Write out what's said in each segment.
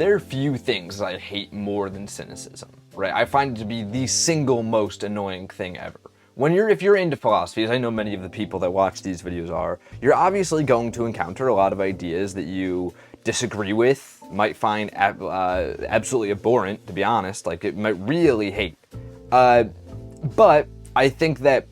there are few things I hate more than cynicism, right? I find it to be the single most annoying thing ever. If you're into philosophy, as I know many of the people that watch these videos are, you're obviously going to encounter a lot of ideas that you disagree with, might find absolutely abhorrent, to be honest, like it might really hate. But I think that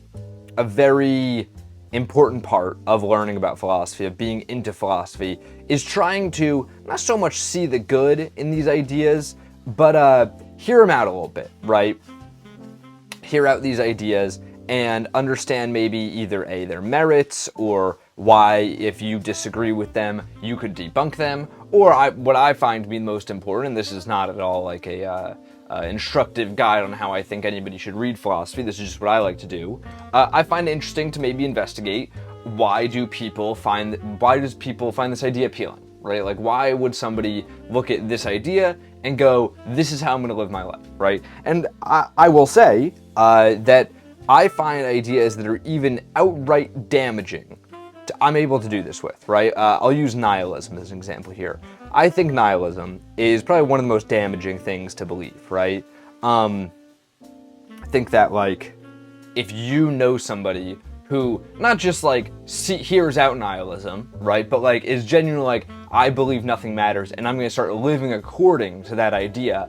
a very important part of learning about philosophy, of being into philosophy, is trying to not so much see the good in these ideas, but hear them out a little bit, right? Hear out these ideas and understand maybe either A, their merits, or why, if you disagree with them, you could debunk them, or what I find to be most important, and this is not at all like a instructive guide on how I think anybody should read philosophy, this is just what I like to do, I find it interesting to maybe investigate why does people find this idea appealing, right? Like, why would somebody look at this idea and go, this is how I'm going to live my life, right? And I will say that I find ideas that are even outright damaging, I'm able to do this with, right? I'll use nihilism as an example here. I think nihilism is probably one of the most damaging things to believe, right? I think that, like, if you know somebody who not just like hears out nihilism, right, but like is genuinely like, I believe nothing matters and I'm going to start living according to that idea,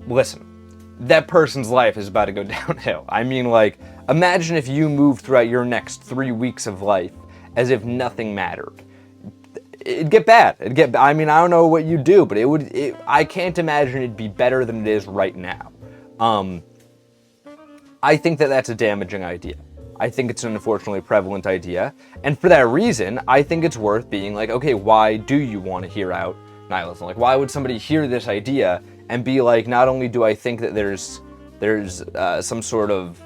listen, that person's life is about to go downhill. I mean, like, imagine if you moved throughout your next 3 weeks of life as if nothing mattered. It'd get bad. I mean, I don't know what you'd do, but I can't imagine it'd be better than it is right now. I think that that's a damaging idea. I think it's an unfortunately prevalent idea. And for that reason, I think it's worth being like, okay, why do you want to hear out nihilism? Like, why would somebody hear this idea and be like, not only do I think that there's some sort of,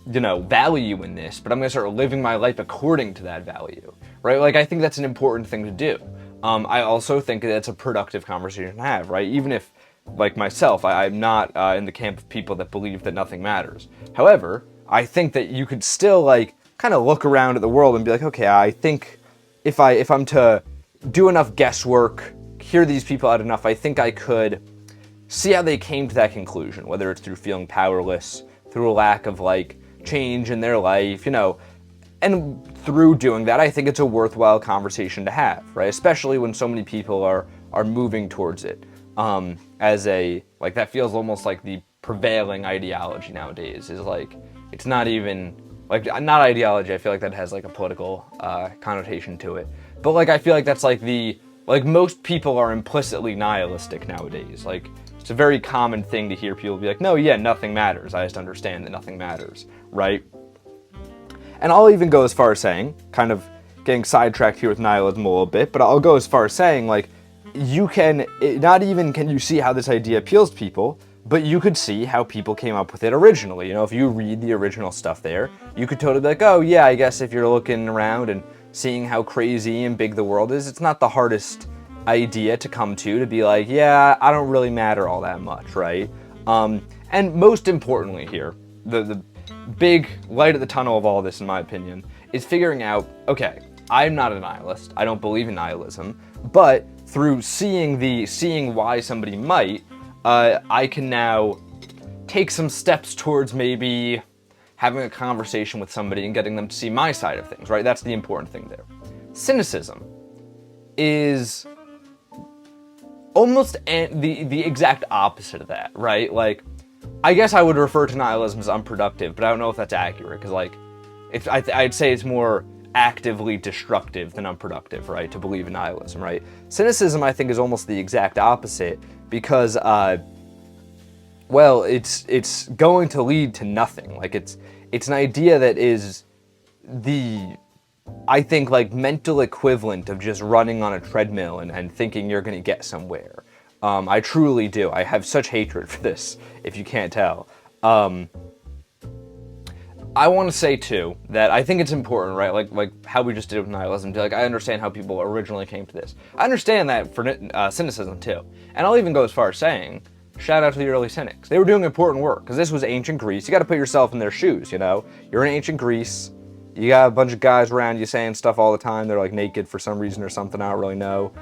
value in this, but I'm going to start living my life according to that value, right? Like, I think that's an important thing to do. I also think that it's a productive conversation to have, right? Even if, like myself, I'm not in the camp of people that believe that nothing matters. However, I think that you could still, like, kind of look around at the world and be like, okay, I think if I'm to do enough guesswork, hear these people out enough, I think I could see how they came to that conclusion, whether it's through feeling powerless, through a lack of, like, change in their life, and through doing that, I think it's a worthwhile conversation to have, right? Especially when so many people are moving towards it, as that feels almost like the prevailing ideology nowadays, is like, it's not even, like, not ideology, I feel like that has, like, a political connotation to it, but, like, I feel like that's, like, most people are implicitly nihilistic nowadays, like, it's a very common thing to hear people be like, no, yeah, nothing matters, I just understand that nothing matters, right? And I'll even go as far as saying, kind of getting sidetracked here with nihilism a little bit, but I'll go as far as saying, like, not even can you see how this idea appeals to people, but you could see how people came up with it originally. If you read the original stuff there, you could totally be like, oh yeah, I guess if you're looking around and seeing how crazy and big the world is, it's not the hardest idea to come to be like, yeah, I don't really matter all that much, right? And most importantly here, the big light at the tunnel of all this, in my opinion, is figuring out, okay, I'm not a nihilist, I don't believe in nihilism, but through seeing why somebody might, I can now take some steps towards maybe having a conversation with somebody and getting them to see my side of things, right? That's the important thing there. Cynicism is almost the exact opposite of that, right? Like, I guess I would refer to nihilism as unproductive, but I don't know if that's accurate, because, like, I'd say it's more actively destructive than unproductive, right, to believe in nihilism, right? Cynicism, I think, is almost the exact opposite, because, well, it's going to lead to nothing. Like, it's an idea that is I think, like, mental equivalent of just running on a treadmill and thinking you're going to get somewhere. I truly do. I have such hatred for this, if you can't tell. I want to say, too, that I think it's important, right, like how we just did with nihilism, like, I understand how people originally came to this. I understand that for cynicism, too. And I'll even go as far as saying, shout out to the early cynics. They were doing important work, because this was ancient Greece. You got to put yourself in their shoes, You're in ancient Greece. You got a bunch of guys around you saying stuff all the time. They're, like, naked for some reason or something. I don't really know.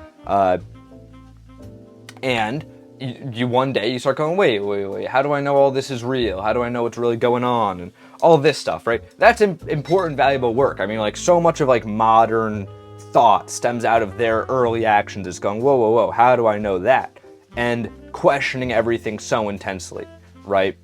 And you one day you start going, wait, how do I know all this is real? How do I know what's really going on? And all this stuff, right? That's important, valuable work. I mean, like, so much of like modern thought stems out of their early actions. Is going, whoa, how do I know that? And questioning everything so intensely, right?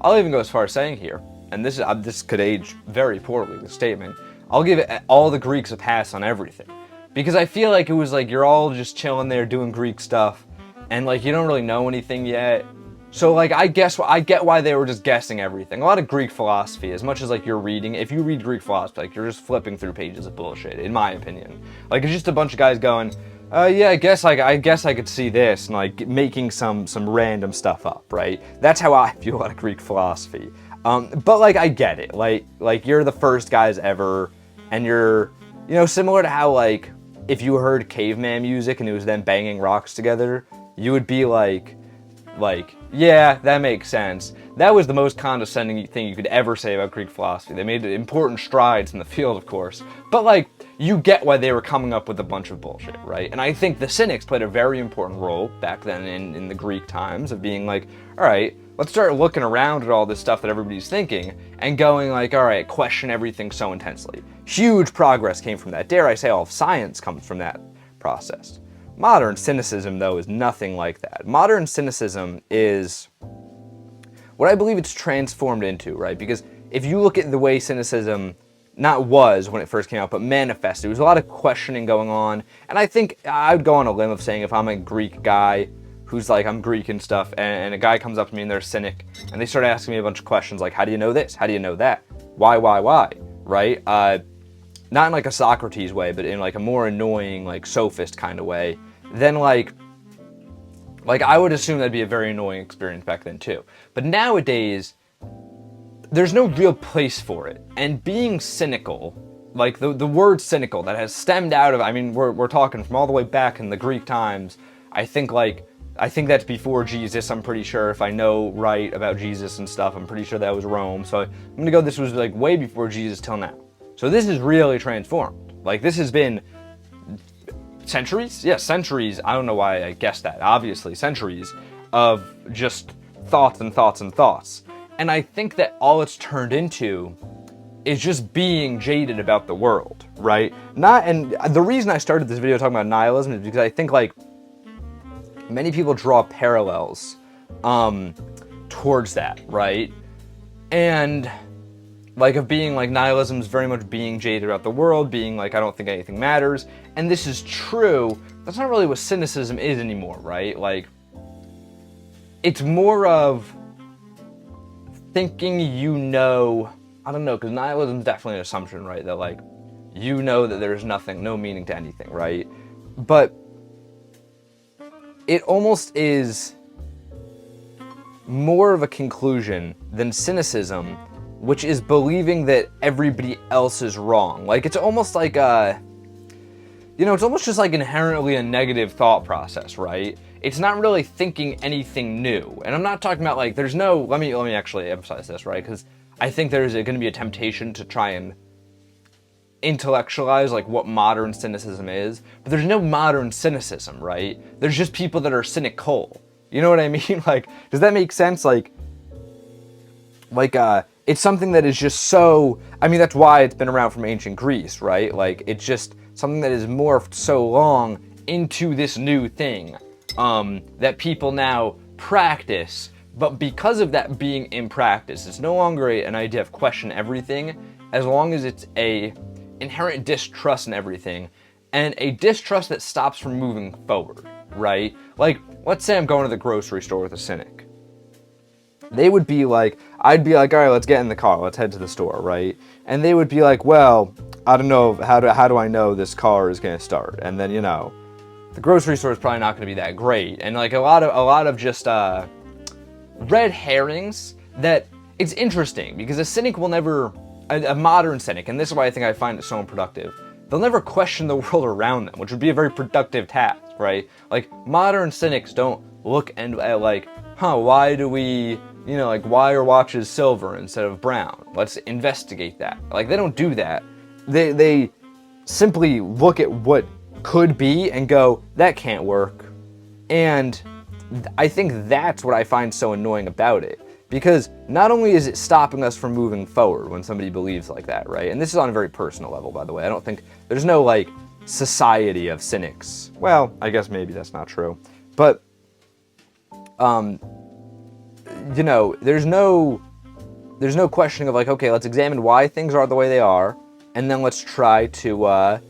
I'll even go as far as saying here, and this could age very poorly, this statement, I'll give all the Greeks a pass on everything. Because I feel like it was like you're all just chilling there doing Greek stuff, and like you don't really know anything yet. So like I get why they were just guessing everything. A lot of Greek philosophy, as much as like you're reading, if you read Greek philosophy, like you're just flipping through pages of bullshit, in my opinion. Like it's just a bunch of guys going, yeah, I guess I could see this, and like making some random stuff up, right? That's how I view a lot of Greek philosophy. But like I get it, like you're the first guys ever, and you're, you know, similar to how like if you heard caveman music and it was them banging rocks together, you would be like, yeah, that makes sense. That was the most condescending thing you could ever say about Greek philosophy. They made important strides in the field, of course, but like, you get why they were coming up with a bunch of bullshit, right? And I think the Cynics played a very important role back then in the Greek times of being like, all right, let's start looking around at all this stuff that everybody's thinking and going like, all right, question everything so intensely. Huge progress came from that. Dare I say all of science comes from that process. Modern cynicism, though, is nothing like that. Modern cynicism is what I believe it's transformed into, right? Because if you look at the way cynicism not was when it first came out, but manifested, there was a lot of questioning going on. And I think I would go on a limb of saying if I'm a Greek guy who's like, I'm Greek and stuff, and a guy comes up to me and they're a cynic, and they start asking me a bunch of questions like, how do you know this? How do you know that? Why, right? Not in like a Socrates way, but in like a more annoying, like sophist kind of way, then like I would assume that'd be a very annoying experience back then too. But nowadays, there's no real place for it. And being cynical, like the word cynical that has stemmed out of, I mean, we're talking from all the way back in the Greek times. I think that's before Jesus, I'm pretty sure, if I know right about Jesus and stuff. I'm pretty sure that was Rome. So I'm gonna go, this was like way before Jesus till now. So this is really transformed. Like this has been centuries? Yeah, centuries. I don't know why I guessed that. Obviously, centuries of just thoughts and thoughts and thoughts. And I think that all it's turned into is just being jaded about the world, right? And the reason I started this video talking about nihilism is because I think like many people draw parallels towards that, right? And like of being like nihilism is very much being jaded about the world, being like, I don't think anything matters. And this is true. That's not really what cynicism is anymore, right? Like, it's more of thinking you know, I don't know, because nihilism is definitely an assumption, right? That like, you know that there's nothing, no meaning to anything, right? But it almost is more of a conclusion than cynicism, which is believing that everybody else is wrong. Like, it's almost like it's almost just like inherently a negative thought process, right? It's not really thinking anything new. And I'm not talking about like, there's no, let me actually emphasize this, right? Because I think there's going to be a temptation to try and intellectualize like what modern cynicism is, but there's no modern cynicism, right? There's just people that are cynical. You know what I mean? Like, does that make sense? Like, it's something that is just so, I mean, that's why it's been around from ancient Greece, right? Like, it's just something that is morphed so long into this new thing that people now practice. But because of that being in practice, it's no longer an idea of question everything, as long as it's a inherent distrust in everything, and a distrust that stops from moving forward, right? Like, let's say I'm going to the grocery store with a cynic. They would be like, I'd be like, all right, let's get in the car, let's head to the store, right? And they would be like, well, I don't know, how do I know this car is gonna start? And then, the grocery store is probably not gonna be that great. And like a lot of just red herrings that it's interesting because a cynic will never, a modern cynic, and this is why I think I find it so unproductive, they'll never question the world around them, which would be a very productive task, right? Like, modern cynics don't look at like, why do we, why are watches silver instead of brown? Let's investigate that. Like, they don't do that. They simply look at what could be and go, that can't work. And I think that's what I find so annoying about it. Because not only is it stopping us from moving forward when somebody believes like that, right? And this is on a very personal level, by the way. I don't think there's no like society of cynics. Well, I guess maybe that's not true. But, you know, there's no questioning of like, okay, let's examine why things are the way they are, and then let's try to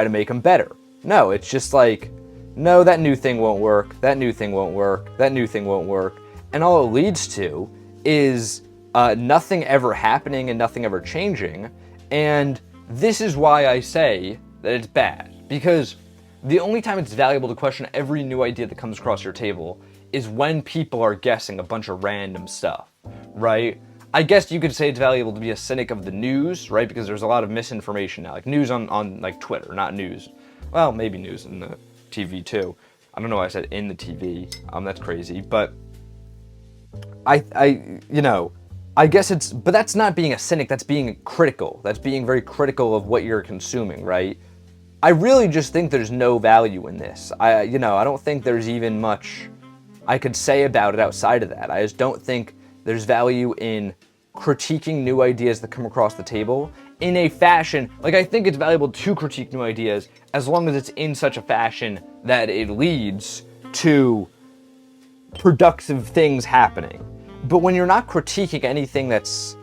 make them better. No, it's just like, no, that new thing won't work. That new thing won't work. That new thing won't work. And all it leads to is nothing ever happening and nothing ever changing. And this is why I say that it's bad. Because the only time it's valuable to question every new idea that comes across your table is when people are guessing a bunch of random stuff, right? I guess you could say it's valuable to be a cynic of the news, right? Because there's a lot of misinformation now, like news on like Twitter, not news. Well, maybe news in the TV too. I don't know why I said in the TV. That's crazy, but I guess but that's not being a cynic, that's being critical. That's being very critical of what you're consuming, right? I really just think there's no value in this. I don't think there's even much I could say about it outside of that. I just don't think there's value in critiquing new ideas that come across the table in a fashion, like I think it's valuable to critique new ideas as long as it's in such a fashion that it leads to productive things happening. But when you're not critiquing anything that's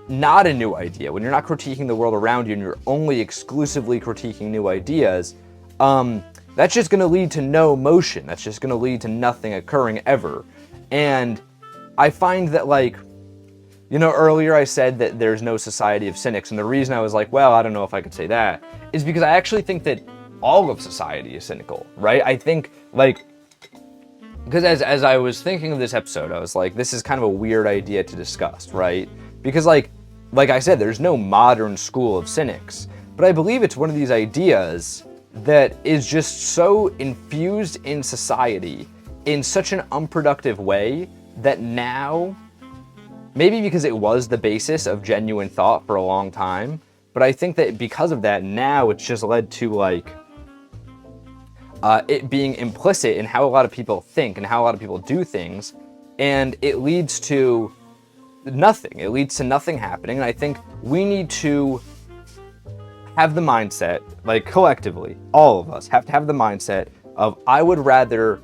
not a new idea, when you're not critiquing the world around you and you're only exclusively critiquing new ideas, that's just going to lead to no motion. That's just going to lead to nothing occurring ever. And I find that, like, earlier I said that there's no society of cynics, and the reason I was like, well, I don't know if I could say that, is because I actually think that all of society is cynical, right? I think, like, because as I was thinking of this episode, I was like, this is kind of a weird idea to discuss, right? Because, like I said, there's no modern school of cynics, but I believe it's one of these ideas that is just so infused in society in such an unproductive way that now, maybe because it was the basis of genuine thought for a long time, but I think that because of that, now it's just led to, like, it being implicit in how a lot of people think and how a lot of people do things, and it leads to nothing. It leads to nothing happening, and I think we need to have the mindset, like collectively, all of us have to have the mindset of, I would rather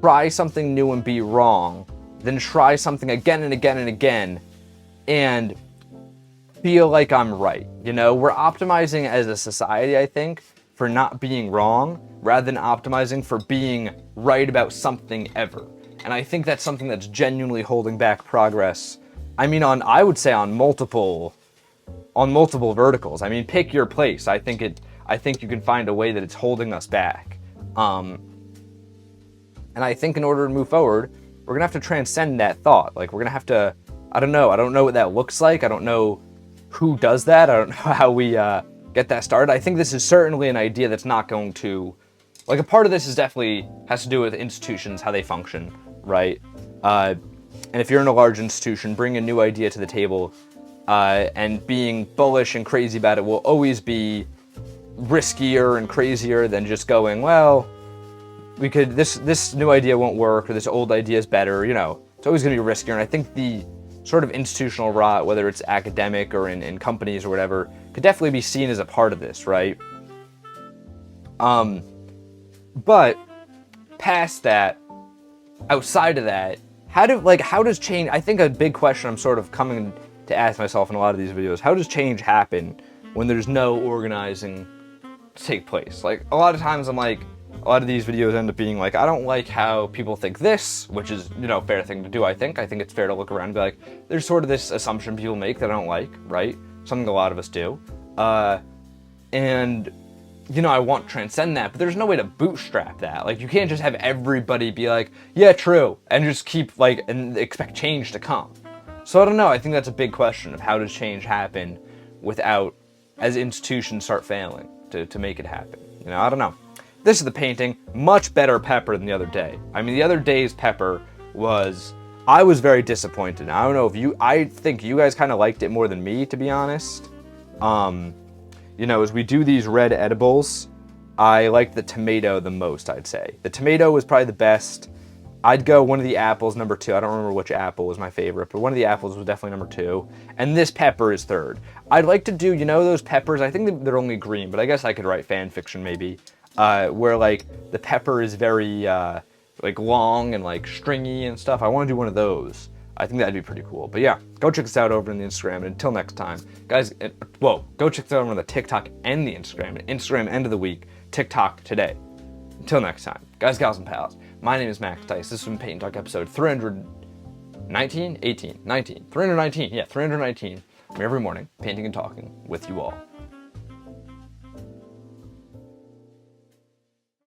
try something new and be wrong than try something again and again and again and feel like I'm right. We're optimizing as a society, I think, for not being wrong rather than optimizing for being right about something ever. And I think that's something that's genuinely holding back progress. I mean, I would say on multiple verticals. I mean, pick your place. I think you can find a way that it's holding us back. And I think in order to move forward, we're gonna have to transcend that thought. Like, we're gonna have to, I don't know what that looks like. I don't know who does that. I don't know how we get that started. I think this is certainly an idea that's not going to, like, a part of this is definitely has to do with institutions, how they function, right? And if you're in a large institution, bring a new idea to the table, and being bullish and crazy about it will always be riskier and crazier than just going, well, this new idea won't work, or this old idea is better. It's always going to be riskier. And I think the sort of institutional rot, whether it's academic or in companies or whatever, could definitely be seen as a part of this, right? But past that, outside of that, how does change, I think a big question I'm sort of coming to ask myself in a lot of these videos, how does change happen when there's no organizing to take place? Like, a lot of times I'm like, a lot of these videos end up being like, I don't like how people think this, which is, fair thing to do, I think. I think it's fair to look around and be like, there's sort of this assumption people make that I don't like, right? Something a lot of us do. And, I want to transcend that, but there's no way to bootstrap that. Like, you can't just have everybody be like, yeah, true, and just keep, like, and expect change to come. So I don't know, I think that's a big question of how does change happen without, as institutions start failing to make it happen. I don't know. This is the painting. Much better pepper than the other day. I mean, the other day's pepper I was very disappointed. I don't know if I think you guys kind of liked it more than me, to be honest. As we do these red edibles, I liked the tomato the most, I'd say. The tomato was probably the best. I'd go one of the apples, number 2. I don't remember which apple was my favorite, but one of the apples was definitely number 2. And this pepper is 3rd. I'd like to do, you know, those peppers, I think they're only green, but I guess I could write fan fiction maybe, where like the pepper is very like long and like stringy and stuff. I want to do one of those. I think that'd be pretty cool. But yeah, go check us out over on the Instagram. And until next time, guys, go check us out on the TikTok and the Instagram. Instagram end of the week, TikTok today. Until next time, guys, gals, and pals, my name is Max Dice. This has been Paint and Talk episode 319. Yeah, 319. I'm every morning, painting and talking with you all.